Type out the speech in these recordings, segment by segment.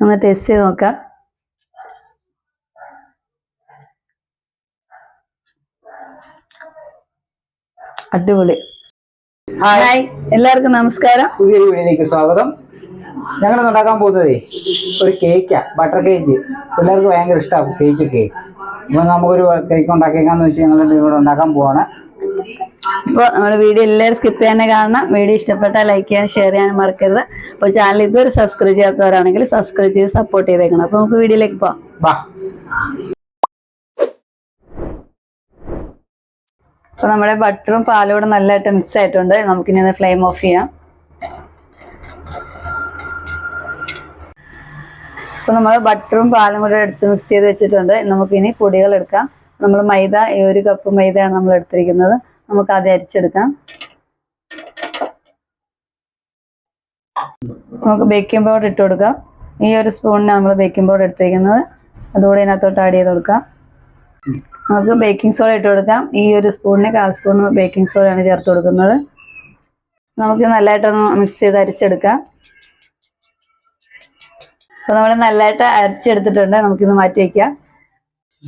ഒന്ന് ടേസ്റ്റ് ചെയ്ത് നോക്കാം. അടിപൊളി. ഹായ്, എല്ലാവർക്കും നമസ്കാരം. പുതിയൊരു വീഡിയോയിലേക്ക് സ്വാഗതം. ഞങ്ങൾ ഉണ്ടാക്കാൻ പോകുന്നത് ഒരു കേക്കാ, ബട്ടർ കേക്ക്. പിള്ളേർക്ക് ഭയങ്കര ഇഷ്ടമാകും കേക്കൊക്കെ. അപ്പൊ നമുക്കൊരു കേക്ക് ഉണ്ടാക്കിയേക്കാന്ന് വെച്ച് ഞങ്ങൾ ഇവിടെ ഉണ്ടാക്കാൻ പോവാണ്. അപ്പോൾ നമ്മുടെ വീഡിയോ എല്ലാവരും സ്കിപ്പ് ചെയ്യാനേ കാണണം. വീഡിയോ ഇഷ്ടപ്പെട്ടാൽ ലൈക്ക് ചെയ്യാൻ, ഷെയർ ചെയ്യാനും മറക്കരുത്. അപ്പോൾ ചാനൽ ഇതുവരെ സബ്സ്ക്രൈബ് ചെയ്യാത്തവരാണെങ്കിൽ സബ്സ്ക്രൈബ് ചെയ്ത് സപ്പോർട്ട് ചെയ്തേക്കണം. അപ്പോൾ നമുക്ക് വീഡിയോയിലേക്ക് പോവാം. അപ്പോൾ നമ്മുടെ ബട്ടറും പാലും കൂടെ നല്ലതായിട്ട് മിക്സ് ആയിട്ടുണ്ട്. നമുക്കിനി അത് ഫ്ലെയിം ഓഫ് ചെയ്യാം. അപ്പോൾ നമ്മൾ ബട്ടറും പാലും കൂടെ എടുത്ത് മിക്സ് ചെയ്ത് വെച്ചിട്ടുണ്ട്. നമുക്കിനി പൊടികൾ എടുക്കാം. നമ്മൾ മൈദ, 1 കപ്പ് മൈദയാണ് നമ്മൾ എടുത്തിരിക്കുന്നത്. നമുക്ക് ആദ്യം അരിച്ചെടുക്കാം. നമുക്ക് ബേക്കിംഗ് പൗഡർ ഇട്ട് കൊടുക്കാം. ഈ ഒരു സ്പൂണിന് നമ്മൾ ബേക്കിംഗ് പൗഡർ എടുത്തിരിക്കുന്നത്. അതുകൂടെ ഇതിനകത്തോട്ട് ആഡ് ചെയ്ത് കൊടുക്കാം. നമുക്ക് ബേക്കിംഗ് സോഡ ഇട്ട് കൊടുക്കാം. ഈ ഒരു സ്പൂണിന് 1/4 സ്പൂൺ ബേക്കിംഗ് സോഡയാണ് ചേർത്ത് കൊടുക്കുന്നത്. നമുക്ക് നല്ലതായിട്ടൊന്ന് മിക്സ് ചെയ്ത് അരിച്ചെടുക്കാം. അപ്പോൾ നമ്മൾ നല്ലതായിട്ട് അരിച്ചെടുത്തിട്ടുണ്ട്. നമുക്കിത് മാറ്റി വയ്ക്കാം.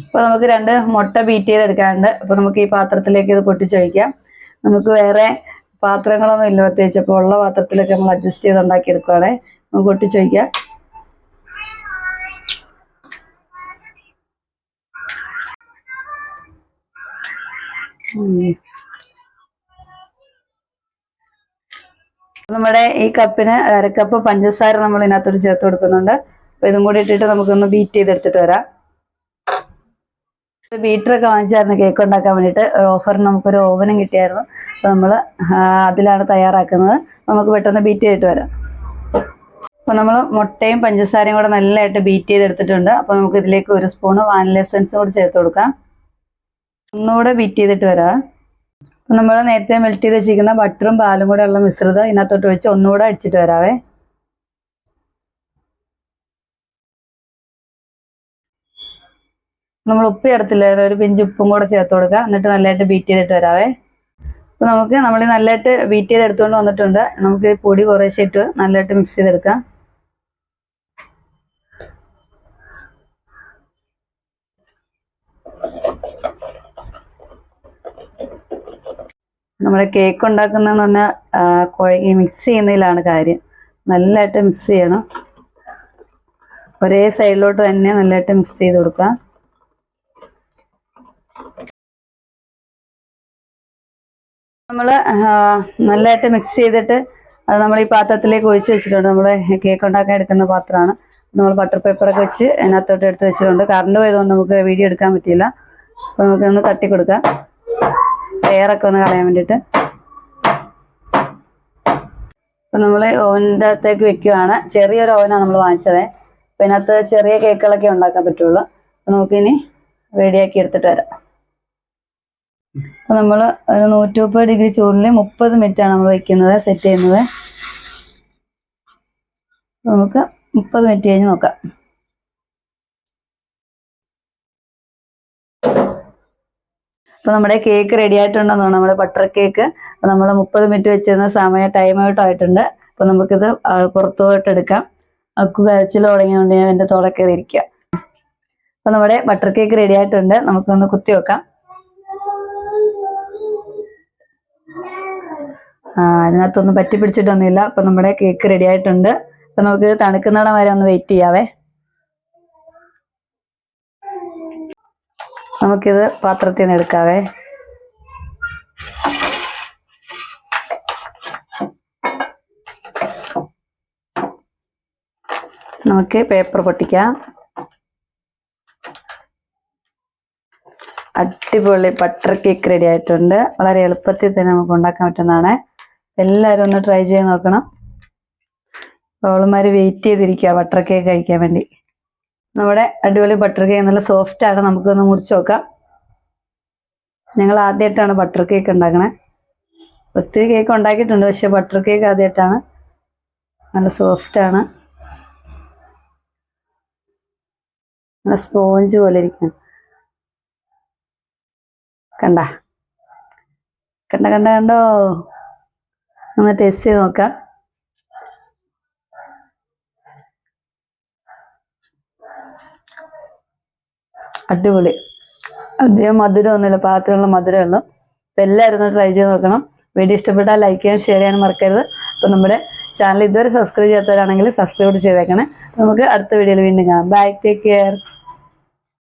അപ്പോൾ നമുക്ക് 2 മുട്ട ബീറ്റ് ചെയ്തെടുക്കാനുണ്ട്. അപ്പോൾ നമുക്ക് ഈ പാത്രത്തിലേക്ക് ഇത് പൊട്ടിച്ചൊഴിക്കാം. നമുക്ക് വേറെ പാത്രങ്ങളൊന്നും ഇല്ല പ്രത്യേകിച്ച്. അപ്പോൾ ഉള്ള പാത്രത്തിലൊക്കെ നമ്മൾ അഡ്ജസ്റ്റ് ചെയ്ത് ഉണ്ടാക്കിയെടുക്കുകയാണെ. നമുക്ക് പൊട്ടിച്ചൊഴിക്കാം. നമ്മുടെ ഈ കപ്പിന് 1/2 കപ്പ് പഞ്ചസാര നമ്മൾ ഇതിനകത്തോട്ട് ചേർത്ത് കൊടുക്കുന്നുണ്ട്. അപ്പോൾ ഇതും കൂടി ഇട്ടിട്ട് നമുക്കൊന്ന് ബീറ്റ് ചെയ്തെടുത്തിട്ട് വരാം. ബീറ്ററൊക്കെ വാങ്ങിച്ചായിരുന്നു കേക്ക് ഉണ്ടാക്കാൻ വേണ്ടിയിട്ട്. ഓഫറിന് നമുക്കൊരു ഓവനും കിട്ടിയായിരുന്നു. അപ്പോൾ നമ്മൾ അതിലാണ് തയ്യാറാക്കുന്നത്. നമുക്ക് പെട്ടെന്ന് ബീറ്റ് ചെയ്തിട്ട് വരാം. അപ്പോൾ നമ്മൾ മുട്ടയും പഞ്ചസാരയും കൂടെ നല്ലതായിട്ട് ബീറ്റ് ചെയ്തെടുത്തിട്ടുണ്ട്. അപ്പോൾ നമുക്ക് ഇതിലേക്ക് 1 സ്പൂൺ വാനില എസൻസും കൂടി ചേർത്ത് കൊടുക്കാം. ഒന്നുകൂടെ ബീറ്റ് ചെയ്തിട്ട് വരാം. അപ്പോൾ നമ്മൾ നേരത്തെ മെൽറ്റ് ചെയ്ത് വെച്ചിരിക്കുന്ന ബട്ടറും പാലും കൂടെ ഉള്ള മിശ്രിതം ഇതിനകത്തോട്ട് വെച്ച് ഒന്നുകൂടെ അടിച്ചിട്ട് വരാവേ. നമ്മൾ ഉപ്പ് ചേർത്തില്ലായിരുന്നു, ഒരു പിഞ്ച് ഉപ്പും കൂടെ ചേർത്ത് കൊടുക്കുക. എന്നിട്ട് നല്ലതായിട്ട് ബീറ്റ് ചെയ്തിട്ട് വരാവേ. അപ്പോൾ നമ്മൾ നല്ലതായിട്ട് ബീറ്റ് ചെയ്ത് എടുത്തുകൊണ്ട് വന്നിട്ടുണ്ട്. നമുക്ക് പൊടി കുറേശ്ശെ ഇട്ട് നല്ലതായിട്ട് മിക്സ് ചെയ്തെടുക്കാം. നമ്മുടെ കേക്ക് ഉണ്ടാക്കുന്നതെന്ന് പറഞ്ഞാൽ ഈ മിക്സ് ചെയ്യുന്നതിലാണ് കാര്യം. നല്ലതായിട്ട് മിക്സ് ചെയ്യണം. ഒരേ സൈഡിലോട്ട് തന്നെ നല്ലതായിട്ട് മിക്സ് ചെയ്ത് കൊടുക്കാം. നമ്മൾ നല്ലതായിട്ട് മിക്സ് ചെയ്തിട്ട് അത് നമ്മൾ ഈ പാത്രത്തിലേക്ക് ഒഴിച്ച് വെച്ചിട്ടുണ്ട്. നമ്മൾ കേക്ക് ഉണ്ടാക്കാൻ എടുക്കുന്ന പാത്രമാണ്. നമ്മൾ ബട്ടർ പേപ്പറൊക്കെ വെച്ച് അതിനകത്തോട്ട് എടുത്ത് വെച്ചിട്ടുണ്ട്. കറണ്ട് പോയതുകൊണ്ട് നമുക്ക് വീഡിയോ എടുക്കാൻ പറ്റിയില്ല. അപ്പോൾ നമുക്കൊന്ന് തട്ടി കൊടുക്കാം, എയറൊക്കെ ഒന്ന് കളയാൻ വേണ്ടിയിട്ട്. അപ്പം നമ്മൾ ഓവനിൻ്റെ അകത്തേക്ക് വെക്കുകയാണ്. ചെറിയൊരു ഓവനാണ് നമ്മൾ വാങ്ങിച്ചത്. അപ്പം ഇതിനകത്ത് ചെറിയ കേക്കുകളൊക്കെ ഉണ്ടാക്കാൻ പറ്റുള്ളൂ. അപ്പം നമുക്കിനി റെഡിയാക്കി എടുത്തിട്ട് വരാം. അപ്പം നമ്മൾ ഒരു 130 ഡിഗ്രി ചൂടിൽ 30 മിനിറ്റാണ് നമ്മൾ വയ്ക്കുന്നത്, സെറ്റ് ചെയ്യുന്നത്. നമുക്ക് 30 മിനിറ്റ് കഴിഞ്ഞ് നോക്കാം. അപ്പോൾ നമ്മുടെ കേക്ക് റെഡി ആയിട്ടുണ്ടെന്ന് തോന്നുന്നു, നമ്മുടെ ബട്ടർ കേക്ക്. അപ്പോൾ നമ്മൾ 30 മിനിറ്റ് വെച്ചിരുന്ന ടൈം ഔട്ട് ആയിട്ടുണ്ട്. അപ്പോൾ നമുക്കിത് പുറത്തോട്ട് എടുക്കാം. അക്കു കരച്ചിൽ തുടങ്ങിയതുകൊണ്ട് ഞാൻ എൻ്റെ തോളെ കയറിയിരിക്കുക. അപ്പോൾ നമ്മുടെ ബട്ടർ കേക്ക് റെഡി ആയിട്ടുണ്ട്. നമുക്കൊന്ന് കുത്തി വെക്കാം. അതിനകത്തൊന്നും പറ്റി പിടിച്ചിട്ടൊന്നുമില്ല. അപ്പോൾ നമ്മുടെ കേക്ക് റെഡി ആയിട്ടുണ്ട്. അപ്പോൾ നമുക്ക് തണുക്കുന്നിടം വരെ ഒന്ന് വെയിറ്റ് ചെയ്യാവേ. നമുക്കിത് പാത്രത്തിൽ നിന്ന് എടുക്കാവേ. നമുക്ക് പേപ്പർ പൊട്ടിക്കാം. അടിപൊളി ബട്ടർ കേക്ക് റെഡി ആയിട്ടുണ്ട്. വളരെ എളുപ്പത്തിൽ തന്നെ നമുക്ക് ഉണ്ടാക്കാൻ പറ്റുന്നതാണ്. എല്ലാവരും ഒന്ന് ട്രൈ ചെയ്ത് നോക്കണം. അവളുമാർ വെയിറ്റ് ചെയ്തിരിക്കുക ബട്ടർ കേക്ക് കഴിക്കാൻ വേണ്ടി. നമ്മുടെ അടിപൊളി ബട്ടർ കേക്ക് നല്ല സോഫ്റ്റ് ആണ്. നമുക്കൊന്ന് മുറിച്ച് നോക്കാം. ഞങ്ങൾ ആദ്യമായിട്ടാണ് ബട്ടർ കേക്ക് ഉണ്ടാക്കണേ. ഒത്തിരി കേക്ക് ഉണ്ടാക്കിയിട്ടുണ്ട്, പക്ഷെ ബട്ടർ കേക്ക് ആദ്യമായിട്ടാണ്. നല്ല സോഫ്റ്റ് ആണ്, നല്ല സ്പോഞ്ച് പോലെ ഇരിക്കണം. കണ്ടോ? ഒന്ന് ടേസ്റ്റ് ചെയ്ത് നോക്കാം. അടിപൊളി. അധികം മധുരം ഒന്നുമില്ല, പാകത്തിനുള്ള മധുരമേ ഉള്ളൂ. അപ്പം എല്ലാവരും ഒന്ന് ട്രൈ ചെയ്ത് നോക്കണം. വീഡിയോ ഇഷ്ടപ്പെട്ടാൽ ലൈക്ക് ചെയ്യാൻ ഷെയർ ചെയ്യാനും മറക്കരുത്. അപ്പം നമ്മുടെ ചാനൽ ഇതുവരെ സബ്സ്ക്രൈബ് ചെയ്യാത്തവരാണെങ്കിൽ സബ്സ്ക്രൈബ് ചെയ്തേക്കണേ. നമുക്ക് അടുത്ത വീഡിയോയിൽ വീണ്ടും കാണാം. Bye, take care.